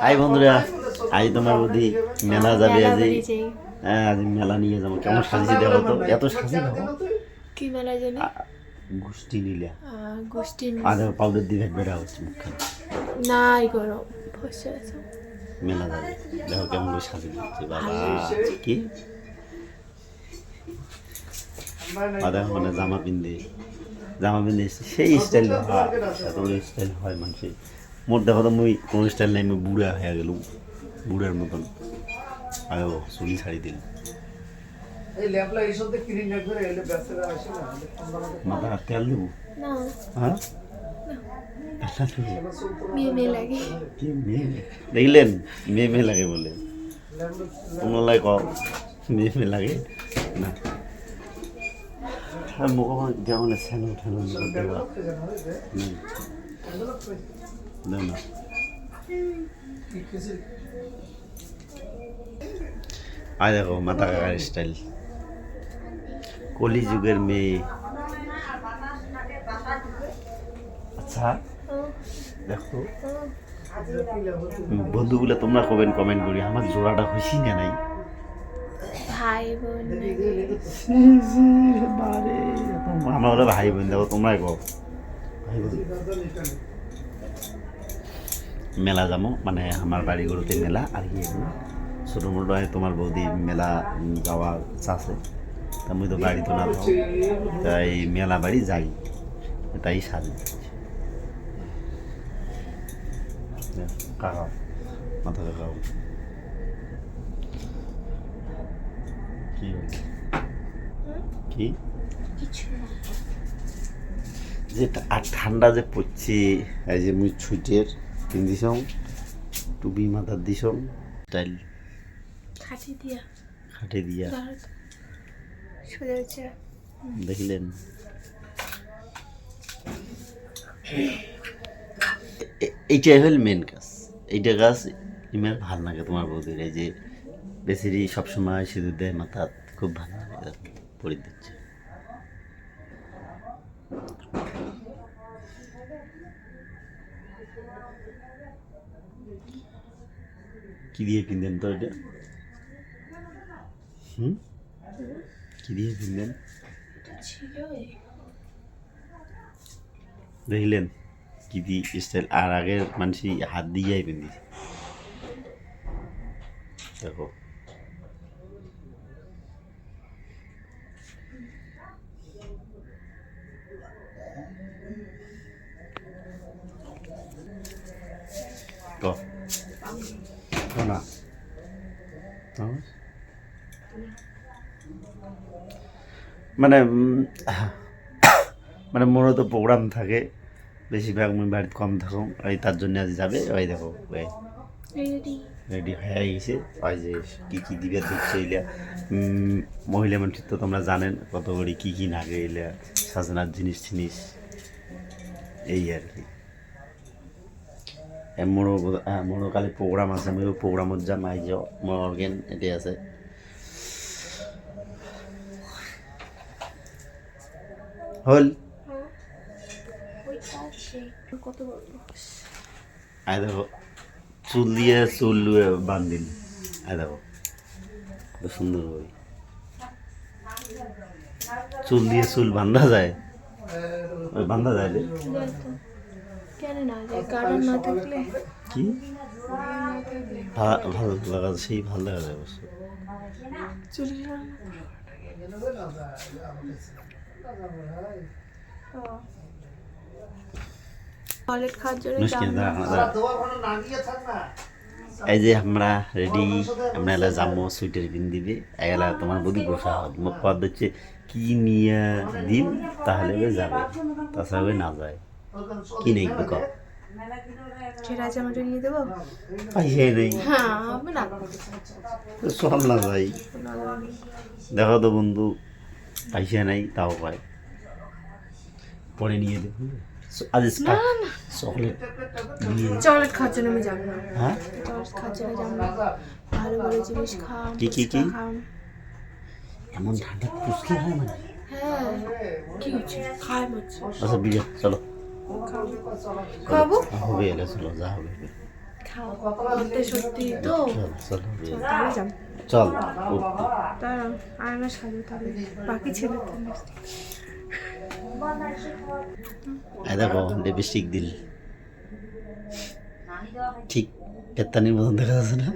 High বন্ধুরা, আজ তোমার বুদ্ধি মেলা যাবে আজ। হ্যাঁ, আজ মেলা নিয়ে যাবো। কেমন সাজিয়ে দেওয়া তো, এত সাজিয়ে দেবো। কি মেলা জানি গোষ্ঠী নিলে গোষ্ঠী আর পাউডার দিয়ে বেড়া হচ্ছে মুখখানে। নাই গরম বসে আছে মেলা যাবে, দেখো কেমন করে সাজিয়ে দিচ্ছে বাবা। কি দেখো মানে জামা পিন্ধে সেই স্টাইল হয়, এত স্টাইল হয় মানুষের। মোট দেখো তো মুই কোনো স্টাইল নাই, মুই বুড়া হয়ে গেল, বুড়ার মতন। আগে চুলি ছাড়ি দিল, মাথা তেল দেবো। হ্যাঁ, দেখলেন মেয়ে মেয়ে লাগে বলে, তোমার ক মেয়ে মেয়ে লাগে না। মুখ যেমন স্যানো ঠেনো দেওয়া না। আর দেখো মাথা কাকার স্টাইল, কলি যুগের মেয়ে। আচ্ছা দেখো বন্ধুগুলো, তোমরা কমেন্ট করি আমার জোড়াটা খুশি না নাই। ভাই বোন আমরা হলে ভাই বোন, দেখো তোমরাই কও ভাই বোন। মেলা যাবো মানে আমার বাড়ি গরুতে মেলা, আর কি ছোটো মোটো হয় তোমার বৌদি মেলা যাওয়ার আছে। তা মুই তো বাড়ি তো না থাকো, তাই মেলা বাড়ি যাই, তাই সাজি কাকাও মাথা কাকাও। কি কি যে আর ঠান্ডা যে পড়ছে, এই যে মুই ছুটের পিন্দিস, টুপি মাথার দিস, স্টাইল খাটে দিয়া দেখলেন। এইটাই হল মেন কাজ। এইটা কাজ ইমেল ভাল লাগে তোমার বৌদির, এই যে বেশিরই সবসময় সিঁদুর দেয় মাথা, খুব ভালো লাগে পরি দিচ্ছে। কি দিয়ে কিনতেন তো এটা? কি দিয়ে কিনতেন দেখলেন? কি দিয়ে স্টাইল, আর আগের মানুষ হাত দিয়েই পিন্দিছে দেখো। না মানে মানে মোরও তো প্রোগ্রাম থাকে, বেশিরভাগ আমি বাড়িতে কম থাকুন, ওই তার জন্য আজ যাবে। ওই দেখো রেডি হয়ে গেছে, ওই যে কী কী দিবে দিচ্ছে এলিয়া। মহিলা মানুষ তো তোমরা জানেন কত করে কী কী নাগে এলিয়া, সাজানার জিনিস এই আর কি। মোরও কালি প্রোগ্রাম আছে, আমি প্রোগ্রামত যাম। আই যাও মোৰ অৰ্গেন এটি আছে। হল আই দেখো চুল দিয়ে চুল বান্ধিল, আই দেখো কত সুন্দর বই। চুল দিয়ে চুল বান্ধা যায়, বান্ধা যায় রে কি ভালো লাগা, সেই ভালো লাগা যায় অবশ্য। এই যে আমরা রেডি, আমরা এলা যাবো, সুইটার কিন দিবে এলা তোমার বদি বসা হবে। পদ হচ্ছে কি নিয়ে দিন তাহলে যাবে, তাছাড়া না যায়। কি নেই ক পয়সাই নেই, সব না যাই। দেখো তো বন্ধু, পয়সা নাই তাও পায়, পরে নিয়ে দেবো। আজ চকলেট খাওয়ার জন্য আমি যাবো না। হ্যাঁ, চকলেট খাওয়ার জন্য যাবো না, ভালো ভালো জিনিস খাও। কি এমন ঠান্ডা পুষ্কি হয় মানে? হ্যাঁ, কি হচ্ছে খায় হচ্ছে। আচ্ছা বিয়ে চলো খাবো হবে, এলে চলো যা হবে। খাও সত্যি সত্যি তো চল চল তাহলে যাম চল তারা আয়না সাজো তাহলে বাকি ছেলে এই দেখো লিপস্টিক দিল ঠিক পেত্তানির মতন দেখা যাচ্ছে না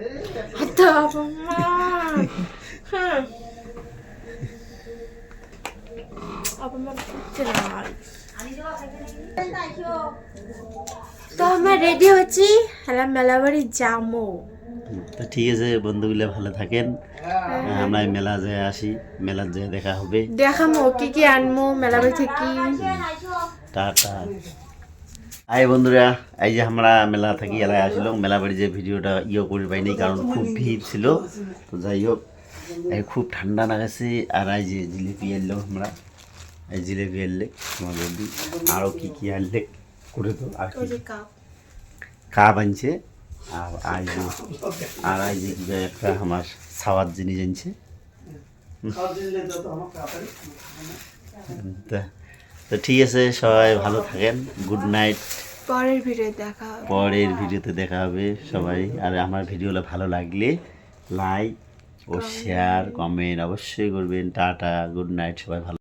তো আমরা রেডি হচ্ছি হ্যাঁ মেলা বাড়ি যাবো তো ঠিক আছে বন্ধুগুলো ভালো থাকেন আমরা এই মেলা যেয়ে আসি মেলার যেয়ে দেখা হবে দেখামো কি কি আনমো মেলা বাড়ি থেকে টাটা আই বন্ধুরা এই যে আমরা মেলা থাকি এলাকায় আসলো মেলা বাড়ি যে ভিডিওটা করি পাইনি কারণ খুব ভিড় ছিল তো যাই হোক এই খুব ঠান্ডা লাগাছে আর এই যে জিলিপি আনলো আমরা এই জিলিপি আনলে আমার বন্ধু আরও কি কি আনলে করে তো আর কি কাপ আনছে আর এই যে কি একটা আমার খাওয়ার জিনিস আনছে তো ঠিক আছে সবাই ভালো থাকেন গুড নাইট পরের ভিডিওতে দেখা হবে সবাই আর আমার ভিডিওটা ভালো লাগলে লাইক ও শেয়ার কমেন্ট অবশ্যই করবেন টাটা গুড নাইট সবাই ভালো